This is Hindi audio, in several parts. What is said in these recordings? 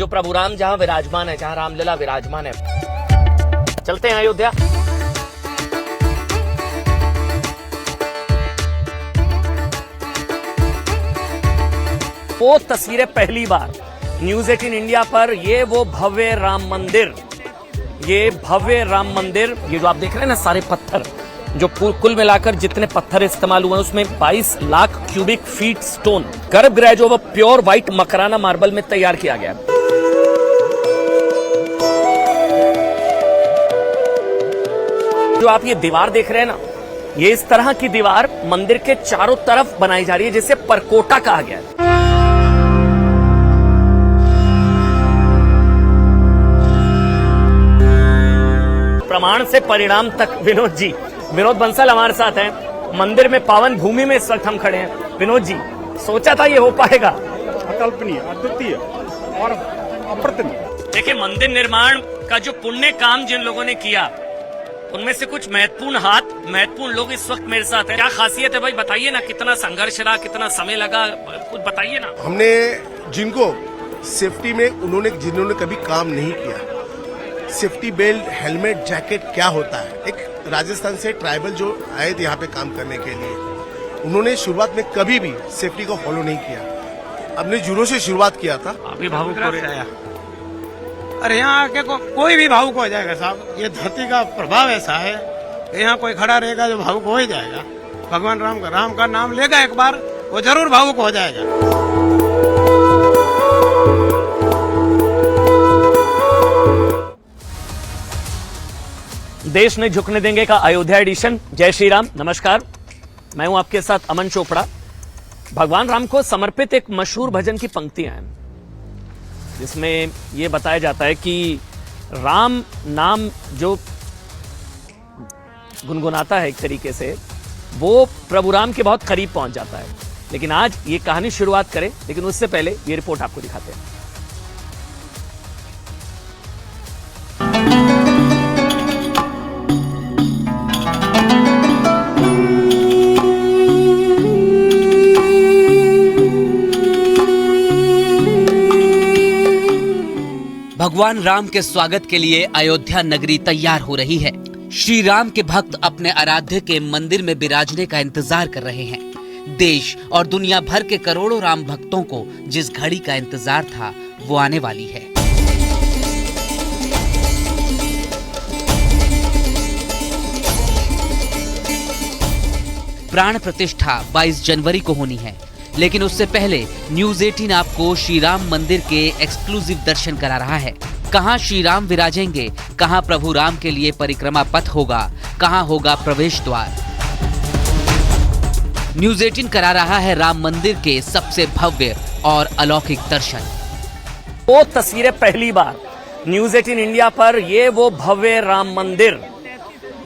जो प्रभु राम जहां विराजमान है, जहां रामलला विराजमान है। चलते हैं अयोध्या। वो तस्वीरें पहली बार न्यूज 18 इंडिया पर, ये वो भव्य राम मंदिर, ये भव्य राम मंदिर, ये जो आप देख रहे हैं ना सारे पत्थर, जो कुल मिलाकर जितने पत्थर इस्तेमाल हुए हैं उसमें 22 लाख क्यूबिक फीट स्टोन गर्भगृह जो वो प्योर व्हाइट मकराना मार्बल में तैयार किया गया है। जो आप ये दीवार देख रहे हैं ना, ये इस तरह की दीवार मंदिर के चारों तरफ बनाई जा रही है, जिसे परकोटा कहा गया है। प्रमाण से परिणाम तक विनोद बंसल हमारे साथ हैं। मंदिर में पावन भूमि में इस वक्त हम खड़े हैं। विनोद जी, सोचा था ये हो पाएगा? अकल्पनीय, अद्वितीय और अप्रतिम। देखिए, मंदिर निर्माण का जो पुण्य काम जिन लोगों ने किया, उनमें से कुछ महत्वपूर्ण लोग इस वक्त मेरे साथ हैं। क्या खासियत है भाई, बताइए ना, कितना संघर्ष रहा, कितना समय लगा, कुछ बताइए ना। हमने जिनको सेफ्टी में जिन्होंने कभी काम नहीं किया, सेफ्टी बेल्ट, हेलमेट, जैकेट क्या होता है, एक राजस्थान से ट्राइबल जो आए थे यहाँ पे काम करने के लिए, उन्होंने शुरुआत में कभी भी सेफ्टी को फॉलो नहीं किया। अपने जुनून से शुरुआत किया था। अभी भावुक हो रहा है। अरे यहाँ आके कोई भी भावुक हो जाएगा साहब। ये धरती का प्रभाव ऐसा है कि यहाँ कोई खड़ा रहेगा जो भावुक हो ही जाएगा। भगवान राम का नाम लेगा एक बार, वो जरूर भावुक हो जाएगा। देश नहीं झुकने देंगे का अयोध्या एडिशन। जय श्री राम, नमस्कार, मैं हूं आपके साथ अमन चोपड़ा। भगवान राम को समर्पित एक मशहूर भजन की पंक्तियां हैं, जिसमें यह बताया जाता है कि राम नाम जो गुनगुनाता है एक तरीके से, वो प्रभु राम के बहुत करीब पहुंच जाता है। लेकिन आज ये कहानी शुरुआत करें, लेकिन उससे पहले ये रिपोर्ट आपको दिखाते हैं। भगवान राम के स्वागत के लिए अयोध्या नगरी तैयार हो रही है। श्री राम के भक्त अपने आराध्य के मंदिर में विराजने का इंतजार कर रहे हैं। देश और दुनिया भर के करोड़ों राम भक्तों को जिस घड़ी का इंतजार था, वो आने वाली है। प्राण प्रतिष्ठा 22 जनवरी को होनी है, लेकिन उससे पहले न्यूज 18 आपको श्री राम मंदिर के एक्सक्लूसिव दर्शन करा रहा है। कहां श्री राम विराजेंगे, कहां प्रभु राम के लिए परिक्रमा पथ होगा, कहां होगा प्रवेश द्वार। न्यूज 18 करा रहा है राम मंदिर के सबसे भव्य और अलौकिक दर्शन। वो तस्वीरें पहली बार न्यूज 18 इंडिया पर, ये वो भव्य राम मंदिर,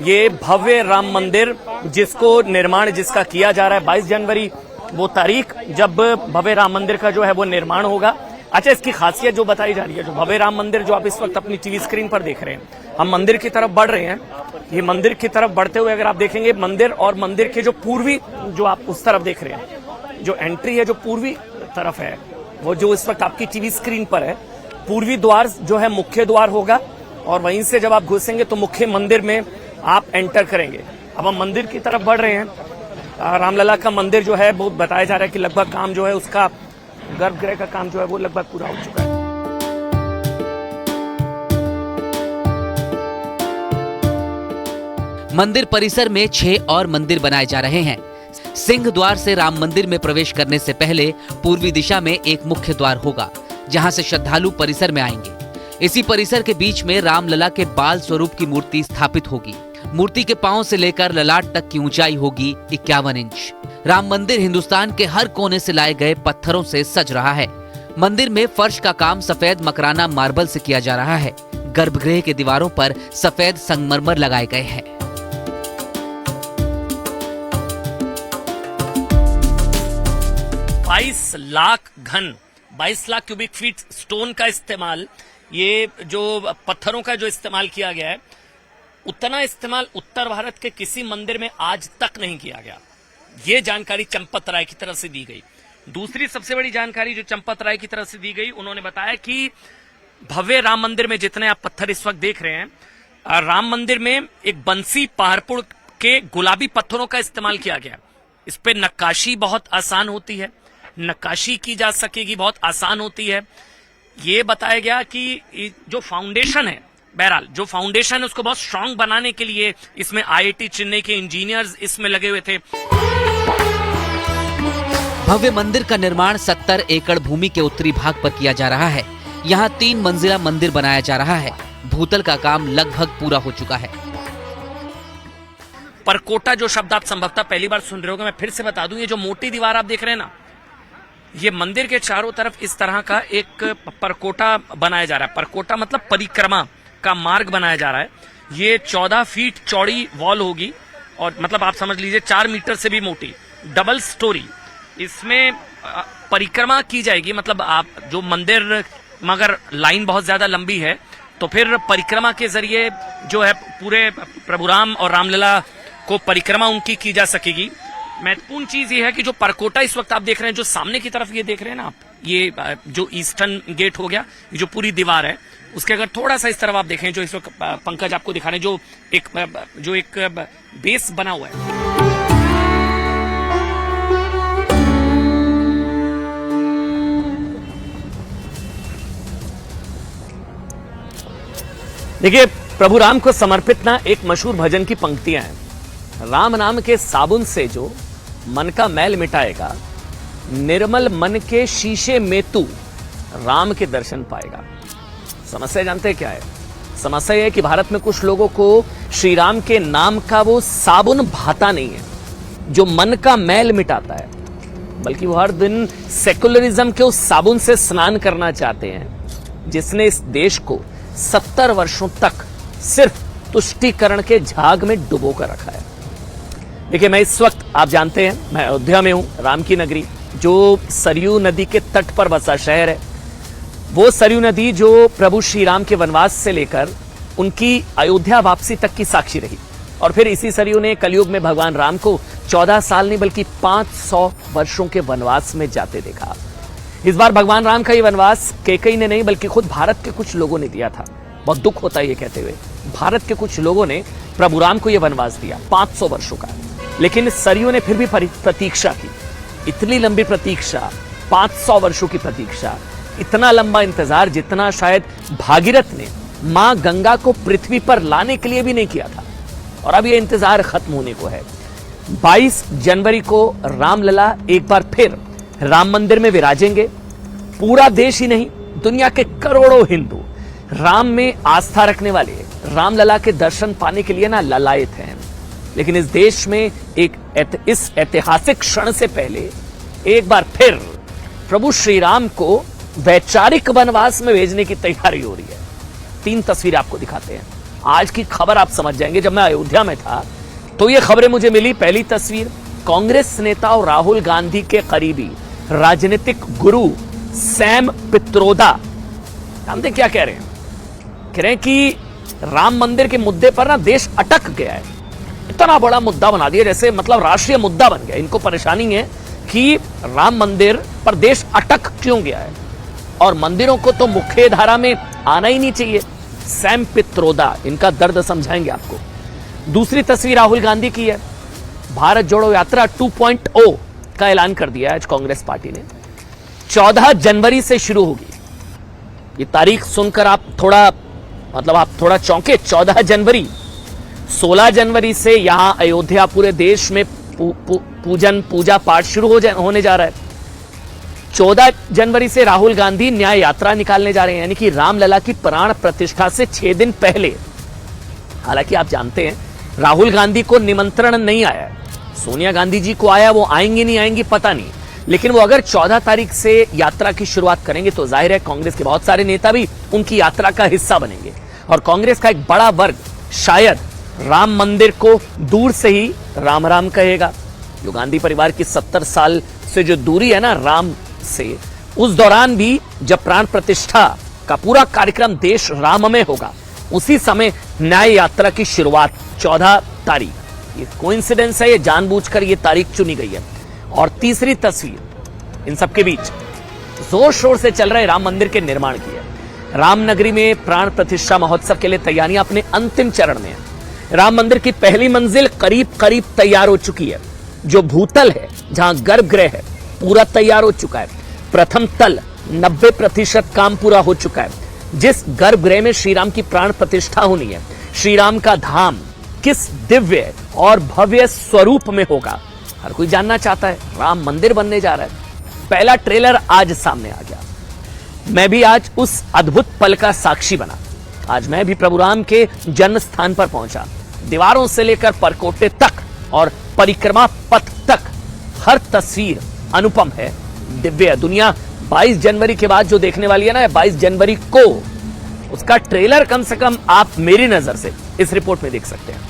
ये भव्य राम मंदिर जिसको निर्माण जिसका किया जा रहा है। 22 जनवरी वो तारीख जब भव्य राम मंदिर का जो है वो निर्माण होगा। अच्छा, इसकी खासियत जो बताई जा रही है, जो भव्य राम मंदिर जो आप इस वक्त अपनी टीवी स्क्रीन पर देख रहे हैं, हम मंदिर की तरफ बढ़ रहे हैं। ये मंदिर की तरफ बढ़ते हुए अगर आप देखेंगे, मंदिर और मंदिर के जो पूर्वी, जो आप उस तरफ देख रहे हैं, जो एंट्री है जो पूर्वी तरफ है, वो जो इस वक्त आपकी टीवी स्क्रीन पर है, पूर्वी द्वार जो है मुख्य द्वार होगा, और वहीं से जब आप घुसेंगे तो मुख्य मंदिर में आप एंटर करेंगे। अब हम मंदिर की तरफ बढ़ रहे हैं। रामलला का मंदिर जो है, वो बताया जा रहा है कि लगभग काम जो है उसका, गर्भगृह का काम जो है वो लगभग पूरा हो चुका है। मंदिर परिसर में 6 और मंदिर बनाए जा रहे हैं। सिंह द्वार से राम मंदिर में प्रवेश करने से पहले पूर्वी दिशा में एक मुख्य द्वार होगा, जहां से श्रद्धालु परिसर में आएंगे। इसी परिसर के बीच में रामलला के बाल स्वरूप की मूर्ति स्थापित होगी। मूर्ति के पांव से लेकर ललाट तक की ऊंचाई होगी 51 इंच। राम मंदिर हिंदुस्तान के हर कोने से लाए गए पत्थरों से सज रहा है। मंदिर में फर्श का काम सफेद मकराना मार्बल से किया जा रहा है। गर्भगृह के दीवारों पर सफेद संगमरमर लगाए गए हैं। बाईस लाख क्यूबिक फीट स्टोन का इस्तेमाल, ये जो पत्थरों का जो इस्तेमाल किया गया है, उतना इस्तेमाल उत्तर भारत के किसी मंदिर में आज तक नहीं किया गया। ये जानकारी चंपत राय की तरफ से दी गई। दूसरी सबसे बड़ी जानकारी जो चंपत राय की तरफ से दी गई, उन्होंने बताया कि भव्य राम मंदिर में जितने आप पत्थर इस वक्त देख रहे हैं, राम मंदिर में एक बंसी पहाड़पुर के गुलाबी पत्थरों का इस्तेमाल किया गया। इस पे नक्काशी बहुत आसान होती है, नक्काशी की जा सकेगी, बहुत आसान होती है। ये बताया गया कि जो फाउंडेशन है, बहरहाल जो फाउंडेशन है उसको बहुत स्ट्रांग बनाने के लिए इसमें IIT चेन्नई के इंजीनियर्स इसमें लगे हुए थे। भव्य मंदिर का निर्माण 70 एकड़ भूमि के उत्तरी भाग पर किया जा रहा है। यहाँ 3 मंजिला मंदिर बनाया जा रहा है। भूतल का काम लगभग पूरा हो चुका है। परकोटा जो शब्द आप संभवतः पहली बार सुन रहे होगे, मैं फिर से बता दूं, ये जो मोटी दीवार आप देख रहे हैं ना, ये मंदिर के चारों तरफ इस तरह का एक परकोटा बनाया जा रहा है। परकोटा मतलब परिक्रमा का मार्ग बनाया जा रहा है। ये 14 फीट चौड़ी वॉल होगी और मतलब आप समझ लीजिए 4 मीटर से भी मोटी, डबल स्टोरी। इसमें परिक्रमा की जाएगी। मतलब आप जो मंदिर, मगर लाइन बहुत ज्यादा लंबी है तो फिर परिक्रमा के जरिए जो है पूरे प्रभु राम और रामलला को परिक्रमा उनकी की जा सकेगी। महत्वपूर्ण चीज ये है कि जो परकोटा इस वक्त आप देख रहे हैं, जो सामने की तरफ ये देख रहे हैं ना आप, ये जो ईस्टर्न गेट हो गया, ये जो पूरी दीवार है, उसके अगर थोड़ा सा इस तरफ आप देखें, जो इस वक्त पंकज आपको दिखा रहे हैं, जो एक बेस बना हुआ है, देखिए प्रभु राम को समर्पित ना एक मशहूर भजन की पंक्तियां हैं। राम नाम के साबुन से जो मन का मैल मिटाएगा, निर्मल मन के शीशे में तू राम के दर्शन पाएगा। समस्या जानते हैं क्या है? समस्या यह है कि भारत में कुछ लोगों को श्री राम के नाम का वो साबुन भाता नहीं है जो मन का मैल मिटाता है, बल्कि वो हर दिन सेकुलरिज्म के उस साबुन से स्नान करना चाहते हैं जिसने इस देश को 70 वर्षों तक सिर्फ तुष्टीकरण के झाग में डुबो कर रखा है। देखिए, मैं इस वक्त, आप जानते हैं, मैं अयोध्या में हूं, राम की नगरी, जो सरयू नदी के तट पर बसा शहर है। वो सरयू नदी जो प्रभु श्री राम के वनवास से लेकर उनकी अयोध्या वापसी तक की साक्षी रही, और फिर इसी सरयू ने कलयुग में भगवान राम को 14 साल नहीं बल्कि 500 वर्षों के वनवास में जाते देखा। इस बार भगवान राम का ये वनवास कैकेयी ने नहीं बल्कि खुद भारत के कुछ लोगों ने दिया था। बहुत दुख होता है ये कहते हुए, भारत के कुछ लोगों ने प्रभु राम को यह वनवास दिया 500 वर्षों का। लेकिन सरयू ने फिर भी प्रतीक्षा की, इतनी लंबी प्रतीक्षा, 500 वर्षों की प्रतीक्षा, इतना लंबा इंतजार जितना शायद भागीरथ ने मां गंगा को पृथ्वी पर लाने के लिए भी नहीं किया था। और अब यह इंतजार खत्म होने को है। 22 जनवरी को रामलला एक बार फिर राम मंदिर में विराजेंगे। पूरा देश ही नहीं, दुनिया के करोड़ों हिंदू राम में आस्था रखने वाले रामलला के दर्शन पाने के लिए ना ललायत हैं। लेकिन इस देश में इस ऐतिहासिक क्षण से पहले एक बार फिर प्रभु श्री राम को वैचारिक वनवास में भेजने की तैयारी हो रही है। 3 तस्वीरें आपको दिखाते हैं। आज की खबर आप समझ जाएंगे। जब मैं अयोध्या में था तो ये खबरें मुझे मिली। पहली तस्वीर, कांग्रेस नेता और राहुल गांधी के करीबी राजनीतिक गुरु सैम पित्रोदा, जानते क्या कह रहे हैं? कह रहे हैं कि राम मंदिर के मुद्दे पर ना देश अटक गया है। इतना बड़ा मुद्दा बना दिया जैसे मतलब राष्ट्रीय मुद्दा बन गया। इनको परेशानी है कि राम मंदिर पर देश अटक क्यों गया है और मंदिरों को तो मुख्य धारा में आना ही नहीं चाहिए। सैम पित्रोदा, इनका दर्द समझाएंगे आपको। दूसरी तस्वीर राहुल गांधी की है। भारत जोड़ो यात्रा 2.0 का ऐलान कर दिया आज कांग्रेस पार्टी ने। 14 जनवरी से शुरू होगी। ये तारीख सुनकर आप थोड़ा चौंके। 14 जनवरी, 16 जनवरी से यहां अयोध्या पूरे देश में पूजा पाठ शुरू होने जा रहा है। 14 जनवरी से राहुल गांधी न्याय यात्रा निकालने जा रहे हैं, यानी कि रामलला की प्राण प्रतिष्ठा से 6 दिन पहले। हालांकि आप जानते हैं राहुल गांधी को निमंत्रण नहीं आया, सोनिया गांधी जी को आया। वो आएंगी नहीं आएंगी पता नहीं, लेकिन वो अगर 14 तारीख से यात्रा की शुरुआत करेंगे तो जाहिर है कांग्रेस के बहुत सारे नेता भी उनकी यात्रा का हिस्सा बनेंगे। और कांग्रेस का एक बड़ा वर्ग शायद राम मंदिर को दूर से ही राम राम कहेगा। जो गांधी परिवार की 70 साल से जो दूरी है ना राम से, उस दौरान भी जब प्राण प्रतिष्ठा का पूरा कार्यक्रम देश राम में होगा, उसी समय न्याय यात्रा की शुरुआत 14 तारीख। ये कोइंसिडेंस है, ये जानबूझकर ये तारीख चुनी गई है। और तीसरी तस्वीर इन सबके बीच जोर शोर से चल रहे राम मंदिर के निर्माण की है। रामनगरी में प्राण प्रतिष्ठा महोत्सव के लिए तैयारियां अपने अंतिम चरण में है। राम मंदिर की पहली मंजिल करीब करीब तैयार हो चुकी है। जो भूतल है, जहां गर्भगृह है, पूरा तैयार हो चुका है। प्रथम तल 90% काम पूरा हो चुका है। जिस गर्भगृह में श्री राम की प्राण प्रतिष्ठा होनी है, श्री राम का धाम किस दिव्य और भव्य स्वरूप में होगा, हर कोई जानना चाहता है। राम मंदिर बनने जा रहा है। पहला ट्रेलर आज सामने आ गया। मैं भी आज उस अद्भुत पल का साक्षी बना। आज मैं भी प्रभु राम के जन्म स्थान पर पहुंचा। दीवारों से लेकर परकोटे तक और परिक्रमा पथ तक हर तस्वीर अनुपम है, दिव्य है। दुनिया 22 जनवरी के बाद जो देखने वाली है ना, 22 जनवरी को, उसका ट्रेलर कम से कम आप मेरी नजर से इस रिपोर्ट में देख सकते हैं।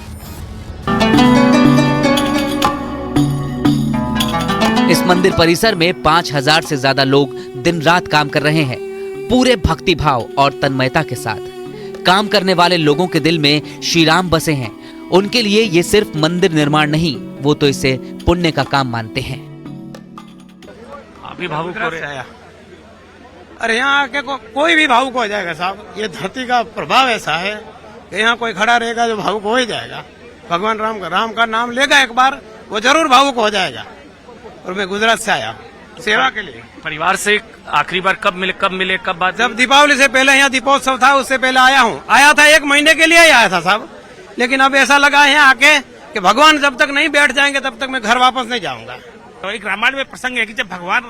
इस मंदिर परिसर में 5000 से ज्यादा लोग दिन रात काम कर रहे हैं, पूरे भक्ति भाव और तन्मयता के साथ। काम करने वाले लोगों के दिल में श्री राम बसे हैं। उनके लिए ये सिर्फ मंदिर निर्माण नहीं, वो तो इसे पुण्य का काम मानते हैं। आप भी भावुक हो रहे हैं। अरे यहाँ आके कोई भी भावुक हो जाएगा साहब। ये धरती का प्रभाव ऐसा है कि यहाँ कोई खड़ा रहेगा जो भावुक हो ही जाएगा। भगवान राम का नाम लेगा एक बार, वो जरूर भावुक हो जाएगा। और मैं गुजरात से आया सेवा के लिए। परिवार से आखिरी बार कब मिले कब बात? जब दीपावली से पहले यहाँ दीपोत्सव था, उससे पहले आया था 1 महीने के लिए ही आया था साहब। लेकिन अब ऐसा लगा है यहाँ आके कि भगवान जब तक नहीं बैठ जाएंगे तब तक मैं घर वापस नहीं जाऊंगा। तो एक रामायण में प्रसंग है कि जब भगवान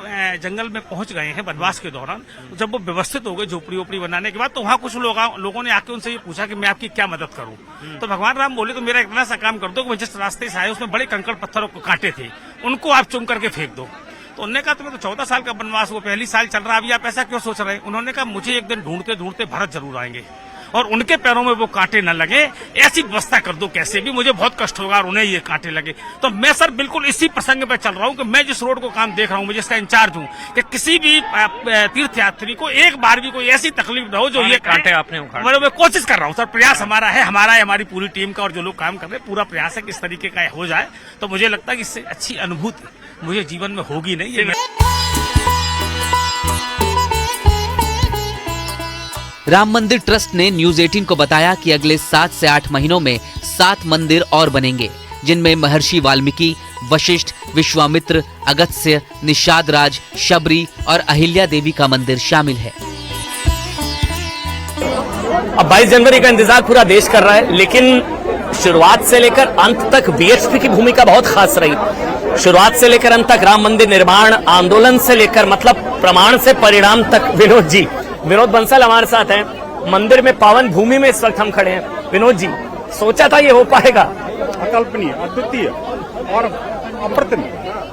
जंगल में पहुंच गए हैं वनवास के दौरान, जब वो व्यवस्थित हो गए झोपड़ी ओपड़ी बनाने के बाद, तो वहाँ कुछ लोगों ने आके उनसे ये पूछा कि मैं आपकी क्या मदद करूं। तो भगवान राम बोले तो मेरा इतना सा काम कर दो कि जिस रास्ते से आए उसमें बड़े कंकड़ पत्थरों को कांटे थे, उनको आप चुम करके फेंक दो। तो उन्होंने कहा तुम्हें तो 14 साल का वनवास, वो पहली साल चल रहा है, अभी आप ऐसा क्यों सोच रहे हैं? उन्होंने कहा मुझे एक दिन ढूंढते ढूंढते भरत जरूर आएंगे और उनके पैरों में वो कांटे न लगे, ऐसी व्यवस्था कर दो कैसे भी, मुझे बहुत कष्ट होगा और उन्हें ये कांटे लगे। तो मैं सर बिल्कुल इसी प्रसंग पे चल रहा हूँ कि मैं जिस रोड को काम देख रहा हूँ, मैं जिसका इंचार्ज हूँ, कि किसी भी तीर्थयात्री को एक बार भी कोई ऐसी तकलीफ न हो जो ये कांटे आपने उखाड़े। मैं कोशिश कर रहा हूँ सर, प्रयास हमारा है, हमारी पूरी टीम का और जो लोग काम कर रहे हैं, पूरा प्रयास है कि इस तरीके का हो जाए। तो मुझे लगता है कि इससे अच्छी अनुभूति मुझे जीवन में होगी नहीं। ये राम मंदिर ट्रस्ट ने न्यूज 18 को बताया कि अगले 7 से 8 महीनों में 7 मंदिर और बनेंगे, जिनमें महर्षि वाल्मीकि, वशिष्ठ, विश्वामित्र, अगस्त्य, निषाद राज, शबरी और अहिल्या देवी का मंदिर शामिल है। अब 22 जनवरी का इंतजार पूरा देश कर रहा है, लेकिन शुरुआत से लेकर अंत तक बीएचपी की भूमिका बहुत खास रही। शुरुआत से लेकर अंत तक राम मंदिर निर्माण आंदोलन से लेकर मतलब प्रमाण से परिणाम तक। विनोद बंसल हमारे साथ हैं। मंदिर में पावन भूमि में इस वक्त हम खड़े हैं। विनोद जी, सोचा था ये हो पाएगा? अकल्पनीय, अद्वितीय और अप्रतिम।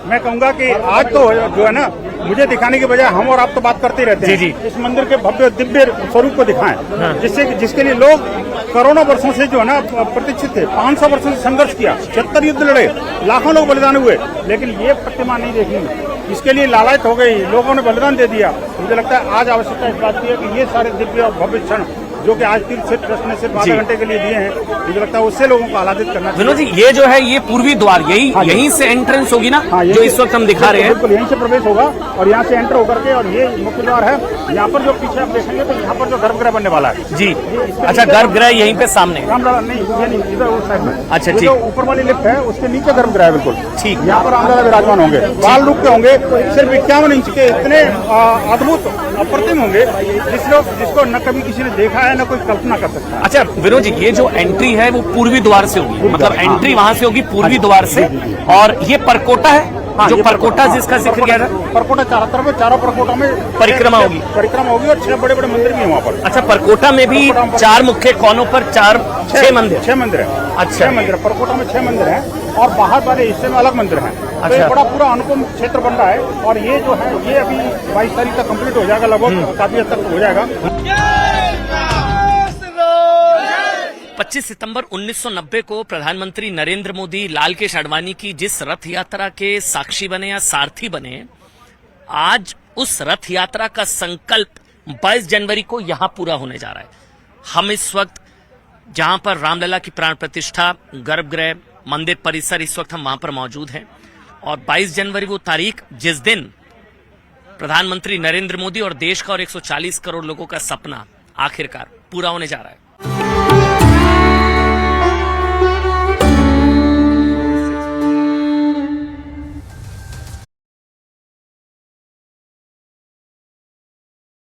मैं कहूंगा कि आज तो जो है ना, मुझे दिखाने के बजाय हम और आप तो बात करते रहते हैं। जी। इस मंदिर के भव्य दिव्य स्वरूप को दिखाएं। हाँ। जिसके लिए लोग करोड़ों वर्षों से जो है ना प्रतीक्षित थे। 500 वर्षों से संघर्ष किया, 76 युद्ध लड़े, लाखों लोग बलिदान हुए, लेकिन ये प्रतिमा नहीं देखी। इसके लिए लालच हो गई, लोगों ने बलिदान दे दिया। मुझे लगता है आज आवश्यकता इस बात की है कि ये सारे दिव्य और भव्य क्षण जो कि आज तीर्थ ट्रस्ट ने सिर्फ आधे घंटे के लिए दिए हैं, मुझे लगता है उससे लोगों को आह्लादित करना चाहिए। विनोद जी, ये जो है ये पूर्वी द्वार यहीं से एंट्रेंस होगी ना? हाँ, जो इस वक्त हम दिखा रहे हैं, बिल्कुल यहीं से प्रवेश होगा और यहाँ से एंटर होकर के, और ये मुख्य द्वार है। यहाँ पर जो पीछे आप देखेंगे तो यहाँ पर जो गर्भगृह बनने वाला है। जी, अच्छा, गर्भगृह यहीं पे सामने? रामलला नहीं, ये नहीं, इधर उस साइड में। अच्छा, ठीक। जो ऊपर वाली लिफ्ट है उसके नीचे गर्भगृह है, बिल्कुल ठीक। यहाँ पर रामलला विराजमान होंगे, बाल रूप के होंगे, सिर्फ 51 इंच के, इतने अद्भुत अप्रतिम होंगे जिसको न कभी किसी ने देखा है, न कोई कल्पना कर। अच्छा विनोद जी, ये जो एंट्री है वो पूर्वी द्वार से होगी, मतलब एंट्री वहां से होगी पूर्वी द्वार से। और ये परकोटा है, जो परकोटा जिसका जिक्र किया था, परकोटा चारों तरफ, चारों परकोटा में परिक्रमा होगी और 6 बड़े बड़े मंदिर भी हैं वहाँ पर। अच्छा, परकोटा में भी 4 मुख्य कोनों पर 6 मंदिर? 6 मंदिर है। अच्छा, 6 मंदिर, परकोटा में 6 मंदिर हैं और बाहर वाले हिस्से में अलग मंदिर हैं। अच्छा। तो ये बड़ा पूरा अनुपम क्षेत्र बन रहा है और ये जो है ये अभी 22 तारीख तक कंप्लीट हो जाएगा, लगभग काफी हद तक हो जाएगा। 25 सितंबर 1990 को प्रधानमंत्री नरेंद्र मोदी लालकेश आडवाणी की जिस रथ यात्रा के साक्षी बने या सारथी बने, आज उस रथ यात्रा का संकल्प 22 जनवरी को यहां पूरा होने जा रहा है। हम इस वक्त जहां पर रामलला की प्राण प्रतिष्ठा, गर्भगृह, मंदिर परिसर, इस वक्त हम वहां पर मौजूद हैं। और 22 जनवरी वो तारीख जिस दिन प्रधानमंत्री नरेंद्र मोदी और देश का और 140 करोड़ लोगों का सपना आखिरकार पूरा होने जा रहा है।